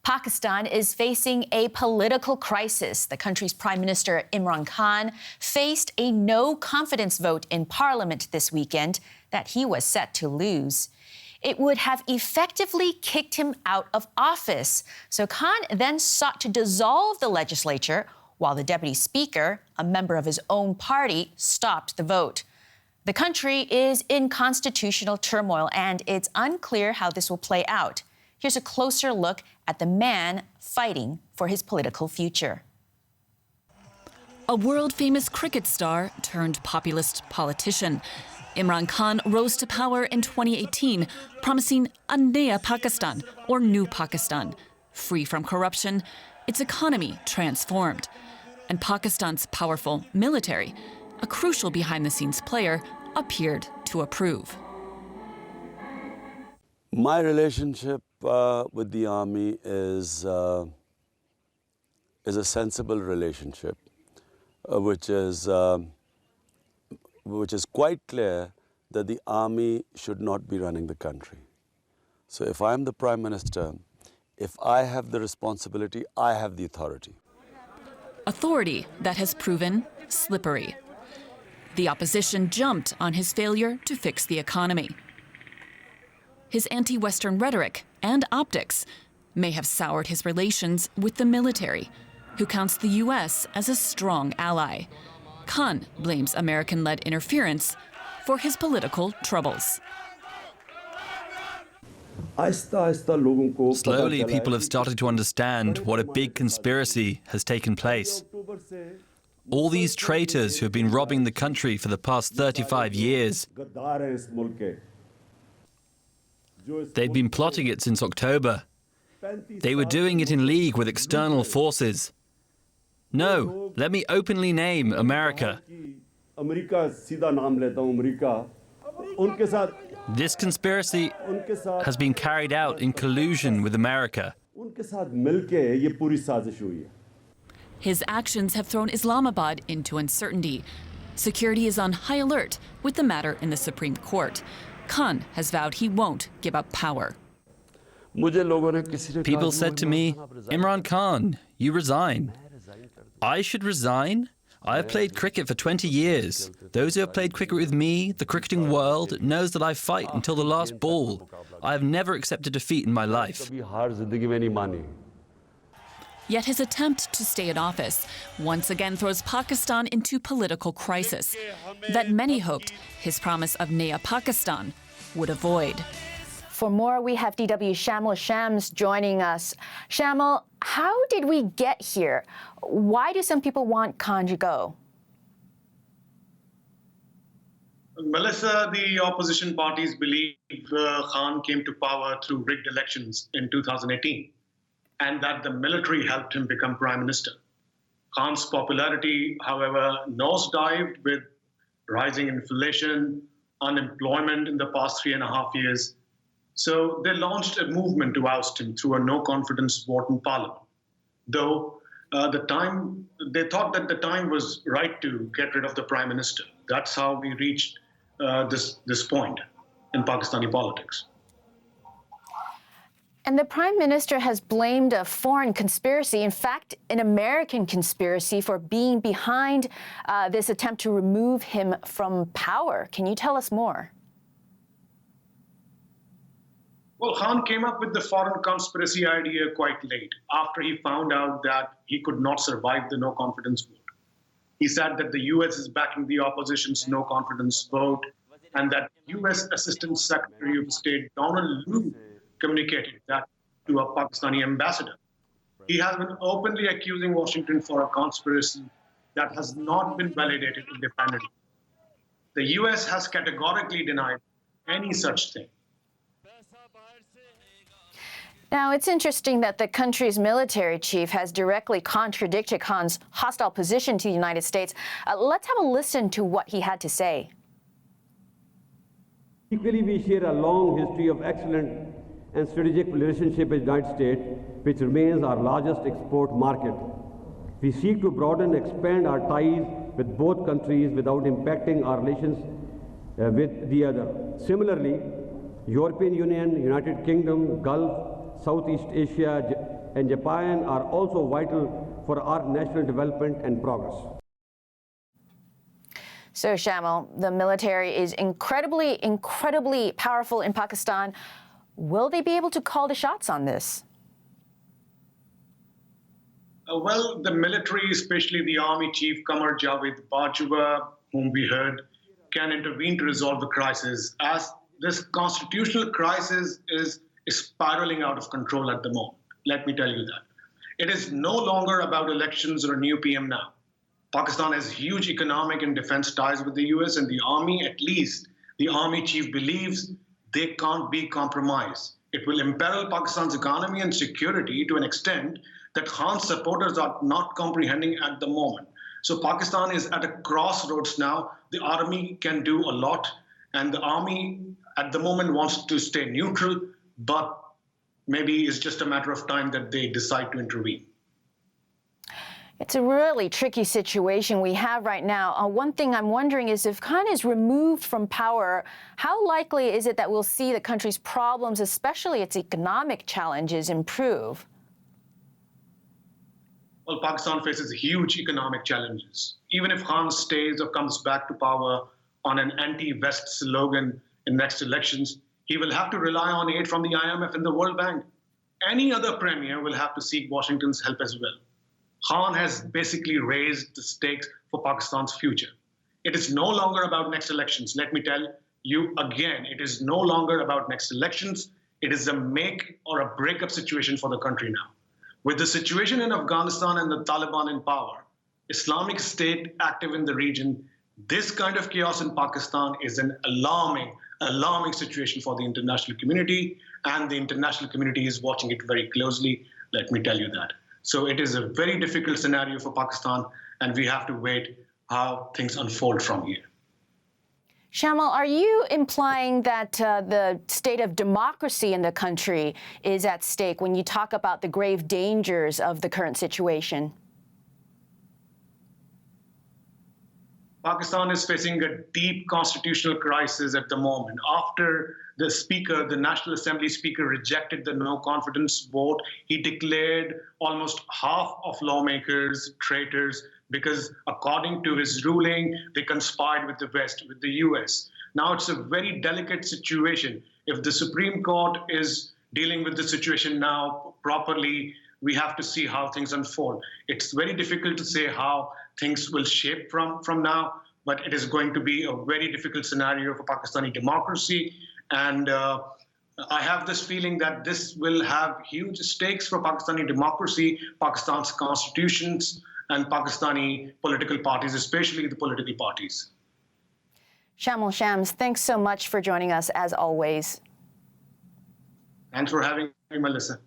Pakistan is facing a political crisis. The country's Prime Minister Imran Khan faced a no-confidence vote in parliament this weekend that he was set to lose. It would have effectively kicked him out of office. So Khan then sought to dissolve the legislature, while the deputy speaker, a member of his own party, stopped the vote. The country is in constitutional turmoil, and it's unclear how this will play out. Here's a closer look at the man fighting for his political future. A world-famous cricket star turned populist politician, Imran Khan rose to power in 2018, promising a Naya Pakistan, or New Pakistan, free from corruption, its economy transformed. And Pakistan's powerful military, a crucial behind-the-scenes player, appeared to approve. My relationship with the army is a sensible relationship, which is quite clear that the army should not be running the country. So if I'm the Prime Minister, if I have the responsibility, I have the authority. Authority that has proven slippery. The opposition jumped on his failure to fix the economy. His anti-Western rhetoric and optics may have soured his relations with the military, who counts the U.S. as a strong ally. Khan blames American-led interference for his political troubles. Slowly, people have started to understand what a big conspiracy has taken place. All these traitors who have been robbing the country for the past 35 years, they'd been plotting it since October. They were doing it in league with external forces. No, let me openly name America. This conspiracy has been carried out in collusion with America. His actions have thrown Islamabad into uncertainty. Security is on high alert with the matter in the Supreme Court. Khan has vowed he won't give up power. People said to me, Imran Khan, you resign. I should resign? I have played cricket for 20 years. Those who have played cricket with me, the cricketing world, knows that I fight until the last ball. I have never accepted defeat in my life. Yet his attempt to stay in office once again throws Pakistan into political crisis that many hoped his promise of Naya Pakistan would avoid. For more, we have DW Shamal Shams joining us. Shamal, how did we get here? Why do some people want Khan to go? Melissa, the opposition parties believe Khan came to power through rigged elections in 2018, and that the military helped him become prime minister. Khan's popularity, however, nosedived with rising inflation, unemployment in the past 3.5 years. So they launched a movement to oust him through a no-confidence vote in parliament. Though they thought that the time was right to get rid of the prime minister. That's how we reached this point in Pakistani politics. And the prime minister has blamed a foreign conspiracy, in fact, an American conspiracy, for being behind this attempt to remove him from power. Can you tell us more? Well, Khan came up with the foreign conspiracy idea quite late, after he found out that he could not survive the no-confidence vote. He said that the U.S. is backing the opposition's no-confidence vote, and that U.S. Assistant Secretary of State Donald Lu communicated that to a Pakistani ambassador. He has been openly accusing Washington for a conspiracy that has not been validated independently. The U.S. has categorically denied any such thing. Now, it's interesting that the country's military chief has directly contradicted Khan's hostile position to the United States. Let's have a listen to what he had to say. Equally, we share a long history of excellent and strategic relationship with the United States, which remains our largest export market. We seek to broaden and expand our ties with both countries without impacting our relations with the other. Similarly, European Union, United Kingdom, Gulf, Southeast Asia, and Japan are also vital for our national development and progress. So, Shamal, the military is incredibly powerful in Pakistan. Will they be able to call the shots on this? Well, the military, especially the Army Chief Qamar Javed Bajwa, whom we heard, can intervene to resolve the crisis, as this constitutional crisis is spiraling out of control at the moment. Let me tell you that. It is no longer about elections or a new PM now. Pakistan has huge economic and defense ties with the US, and the Army, at least the Army Chief believes, they can't be compromised. It will imperil Pakistan's economy and security to an extent that Khan's supporters are not comprehending at the moment. So Pakistan is at a crossroads now. The army can do a lot, and the army at the moment wants to stay neutral, but maybe it's just a matter of time that they decide to intervene. It's a really tricky situation we have right now. One thing I'm wondering is if Khan is removed from power, how likely is it that we'll see the country's problems, especially its economic challenges, improve? Well, Pakistan faces huge economic challenges. Even if Khan stays or comes back to power on an anti-West slogan in next elections, he will have to rely on aid from the IMF and the World Bank. Any other premier will have to seek Washington's help as well. Khan has basically raised the stakes for Pakistan's future. It is no longer about next elections. Let me tell you again, it is no longer about next elections. It is a make or a breakup situation for the country now. With the situation in Afghanistan and the Taliban in power, Islamic State active in the region, this kind of chaos in Pakistan is an alarming situation for the international community, and the international community is watching it very closely, let me tell you that. So it is a very difficult scenario for Pakistan, and we have to wait how things unfold from here. Shamal, are you implying that the state of democracy in the country is at stake when you talk about the grave dangers of the current situation? Pakistan is facing a deep constitutional crisis at the moment. After the speaker, the National Assembly speaker, rejected the no confidence vote, he declared almost half of lawmakers traitors because, according to his ruling, they conspired with the West, with the US. Now it's a very delicate situation. If the Supreme Court is dealing with the situation now properly, we have to see how things unfold. It's very difficult to say how things will shape from now, but it is going to be a very difficult scenario for Pakistani democracy. And I have this feeling that this will have huge stakes for Pakistani democracy, Pakistan's constitutions, and Pakistani political parties, especially the political parties. Shamal Shams, thanks so much for joining us, as always. Thanks for having me, Melissa.